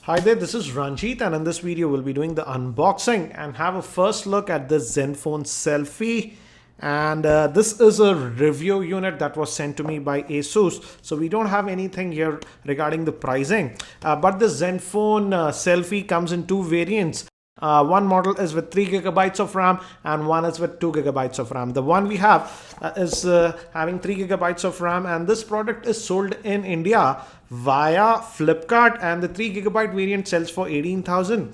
Hi there, this is Ranjit, and in this video we'll be doing the unboxing and have a first look at the Zenfone Selfie. And this is a review unit that was sent to me by ASUS, so we don't have anything here regarding the pricing, but the Zenfone Selfie comes in two variants. One model is with 3 gigabytes of RAM and one is with 2 gigabytes of RAM. The one we have is having 3 gigabytes of RAM, and this product is sold in India via Flipkart, and the 3 gigabyte variant sells for 18,000,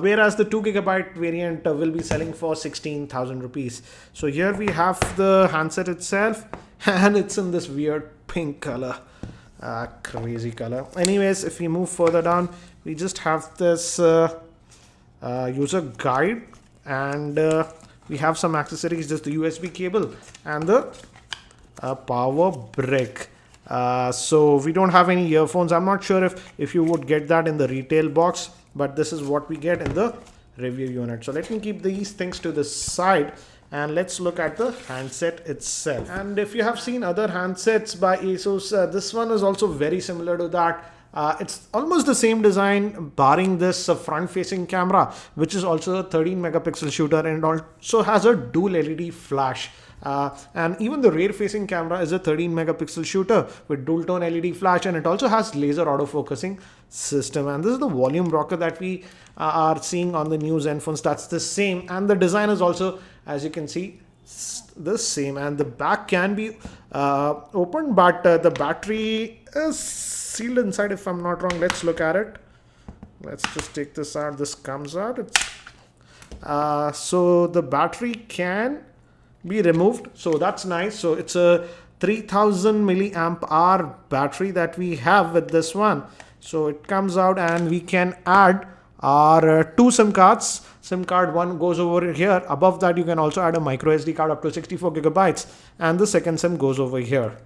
whereas the 2 gigabyte variant will be selling for 16,000 rupees. So here we have the handset itself, and it's in this weird pink color. Crazy color. Anyways, if we move further down, we just have this user guide, and we have some accessories, just the USB cable and the power brick. So we don't have any earphones. I'm not sure if you would get that in the retail box, but this is what we get in the review unit. So let me keep these things to the side and let's look at the handset itself. And if you have seen other handsets by ASUS, this one is also very similar to that. It's almost the same design, barring this front facing camera, which is also a 13 megapixel shooter and also has a dual LED flash. And even the rear facing camera is a 13 megapixel shooter with dual tone LED flash, and it also has laser autofocusing system. And this is the volume rocker that we are seeing on the new Zenfones. That's the same, and the design is also, as you can see, the same. And the back can be opened, but the battery is sealed inside, if I'm not wrong. Let's look at it. Let's just take this out. This comes out. It's so the battery can be removed, so that's nice. So it's a 3000 milliamp hour battery that we have with this one. So it comes out, and we can add our two SIM cards. SIM card one goes over here. Above that, you can also add a micro SD card up to 64 gigabytes, and the second SIM goes over here.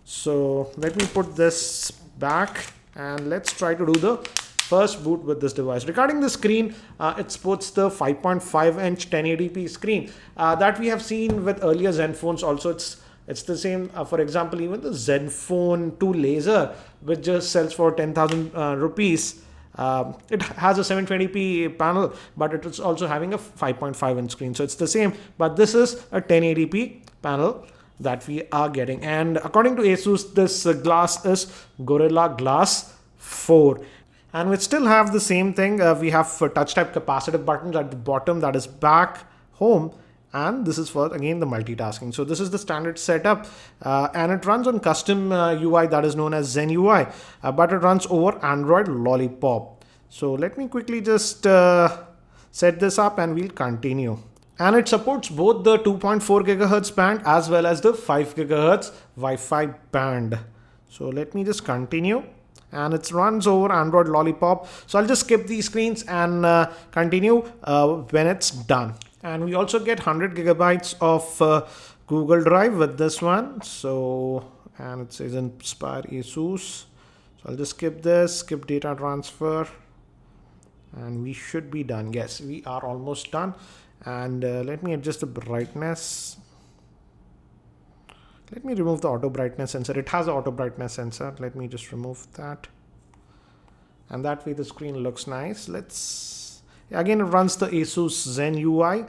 So let me put this back and let's try to do the first boot with this device. Regarding the screen, it sports the 5.5 inch 1080p screen that we have seen with earlier Zenfones. Also, it's the same. For example, even the Zenfone 2 Laser, which just sells for 10,000 rupees. It has a 720p panel, but it is also having a 5.5 inch screen. So it's the same, but this is a 1080p panel that we are getting. And according to ASUS, this glass is Gorilla Glass 4. And we still have the same thing. We have touch type capacitive buttons at the bottom, that is back, home, and this is for again the multitasking. So this is the standard setup, and it runs on custom UI that is known as Zen UI, but it runs over Android Lollipop. So let me quickly just set this up and we'll continue. And it supports both the 2.4 gigahertz band as well as the 5 gigahertz Wi-Fi band. So let me just continue. And it runs over Android Lollipop. So I'll just skip these screens and continue when it's done. And we also get 100 gigabytes of Google Drive with this one. So, and it says Inspire ASUS. So I'll just skip this, skip data transfer, and we should be done. Yes, we are almost done. And let me adjust the brightness. Let me remove the auto brightness sensor. It has an auto brightness sensor. Let me just remove that. And that way the screen looks nice. Again, it runs the ASUS Zen UI,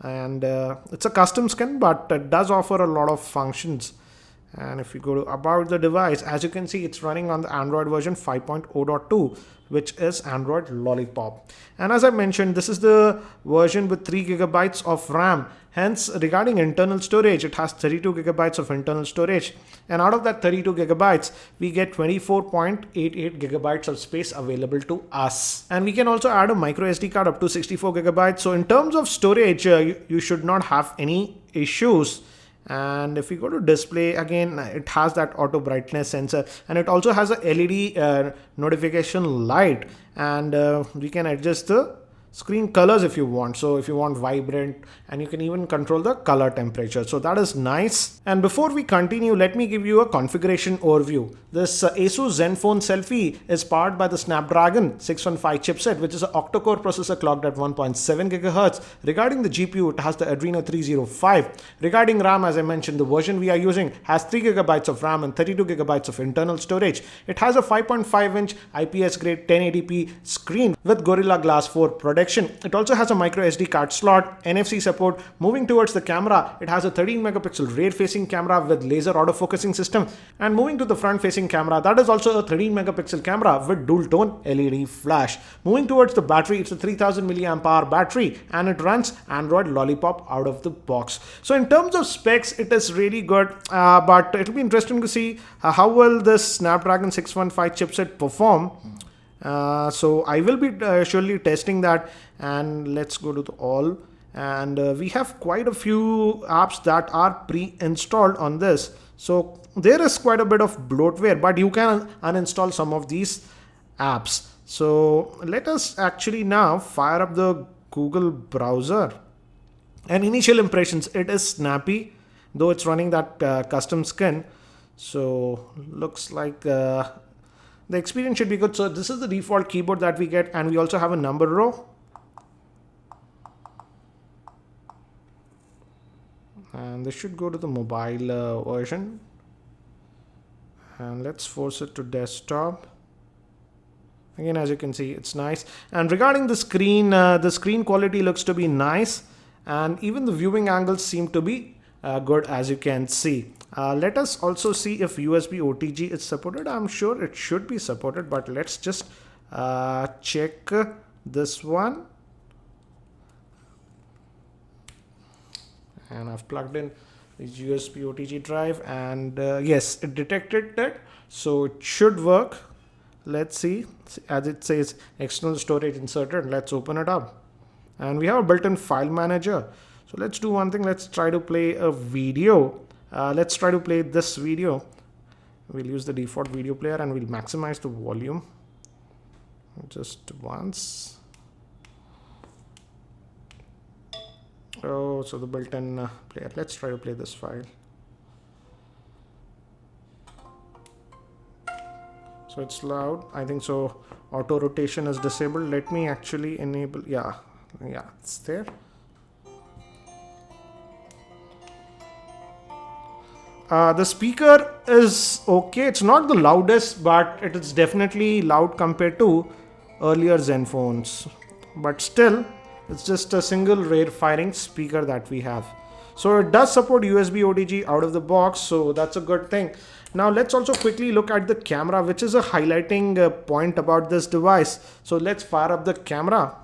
and it's a custom skin, but it does offer a lot of functions. And if you go to about the device, as you can see, it's running on the Android version 5.0.2, which is Android Lollipop. And as I mentioned, this is the version with 3 gigabytes of RAM. Hence, regarding internal storage, it has 32 gigabytes of internal storage. And out of that 32 gigabytes, we get 24.88 gigabytes of space available to us. And we can also add a micro SD card up to 64 gigabytes. So in terms of storage, you should not have any issues. And if we go to display, again, it has that auto brightness sensor, and it also has a LED notification light, and we can adjust the screen colors if you want. So if you want vibrant, and you can even control the color temperature. So that is nice. And before we continue, let me give you a configuration overview. This ASUS ZenFone Selfie is powered by the Snapdragon 615 chipset, which is an octa-core processor clocked at 1.7 GHz. Regarding the GPU, it has the Adreno 305. Regarding RAM, as I mentioned, the version we are using has 3 GB of RAM and 32 GB of internal storage. It has a 5.5-inch IPS grade 1080p screen with Gorilla Glass 4 protection. It also has a micro SD card slot, NFC support. Moving towards the camera, it has a 13 megapixel rear facing camera with laser autofocusing system. And moving to the front facing camera, that is also a 13 megapixel camera with dual tone LED flash. Moving towards the battery, it's a 3000 milliamp hour battery and it runs Android Lollipop out of the box. So in terms of specs, it is really good, but it'll be interesting to see how will this Snapdragon 615 chipset perform. So I will be surely testing that, and let's go to the all, and we have quite a few apps that are pre-installed on this. So there is quite a bit of bloatware, but you can uninstall some of these apps. So let us actually now fire up the Google browser. And initial impressions, it is snappy, though it's running that custom skin. So looks like the experience should be good. So this is the default keyboard that we get, and we also have a number row. And this should go to the mobile version. And let's force it to desktop. Again, as you can see, it's nice. And regarding the screen quality looks to be nice. And even the viewing angles seem to be good, as you can see. Let us also see if USB OTG is supported. I'm sure it should be supported, but let's just check this one. And I've plugged in the USB OTG drive, and yes, it detected that, so it should work. Let's see, as it says external storage inserted. Let's open it up, and we have a built-in file manager. So let's do one thing. Let's try to play a video. Let's try to play this video. We'll use the default video player and we'll maximize the volume just once. Oh, so the built-in player. Let's try to play this file. So it's loud. I think so. Auto rotation is disabled. Let me actually enable. Yeah, it's there. The speaker is okay. It's not the loudest, but it is definitely loud compared to earlier ZenFones. But still, it's just a single rear firing speaker that we have. So it does support USB OTG out of the box, so that's a good thing. Now let's also quickly look at the camera, which is a highlighting point about this device. So let's fire up the camera.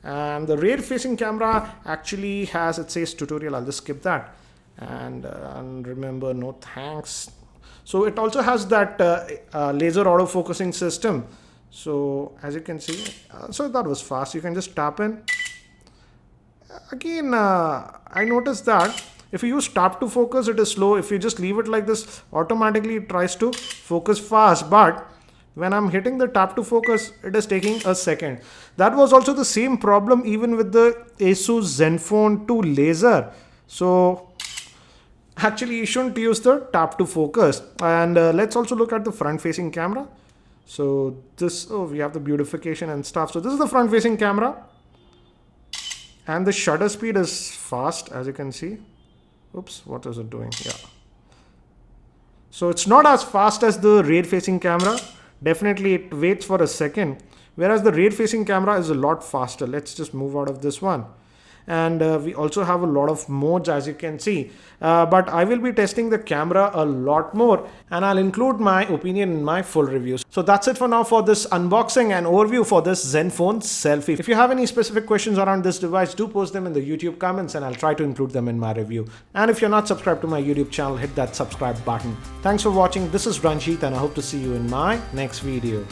And the rear facing camera actually has, it says tutorial. I'll just skip that. And remember, no thanks. So it also has that laser autofocusing system. So as you can see, so that was fast. You can just tap in. Again, I noticed that if you use tap to focus, it is slow. If you just leave it like this, automatically it tries to focus fast. But when I'm hitting the tap to focus, it is taking a second. That was also the same problem even with the ASUS ZenFone 2 laser. So actually you shouldn't use the tap to focus. And let's also look at the front facing camera. So this, we have the beautification and stuff. So this is the front facing camera. And the shutter speed is fast, as you can see. Oops, what is it doing? Yeah. So it's not as fast as the rear facing camera. Definitely it waits for a second. Whereas the rear facing camera is a lot faster. Let's just move out of this one. And we also have a lot of modes, as you can see, but I will be testing the camera a lot more, and I'll include my opinion in my full reviews. So that's it for now for this unboxing and overview for this ZenFone Selfie. If you have any specific questions around this device, do post them in the YouTube comments and I'll try to include them in my review. And if you're not subscribed to my YouTube channel, hit that subscribe button. Thanks for watching. This is Ranjit and I hope to see you in my next video.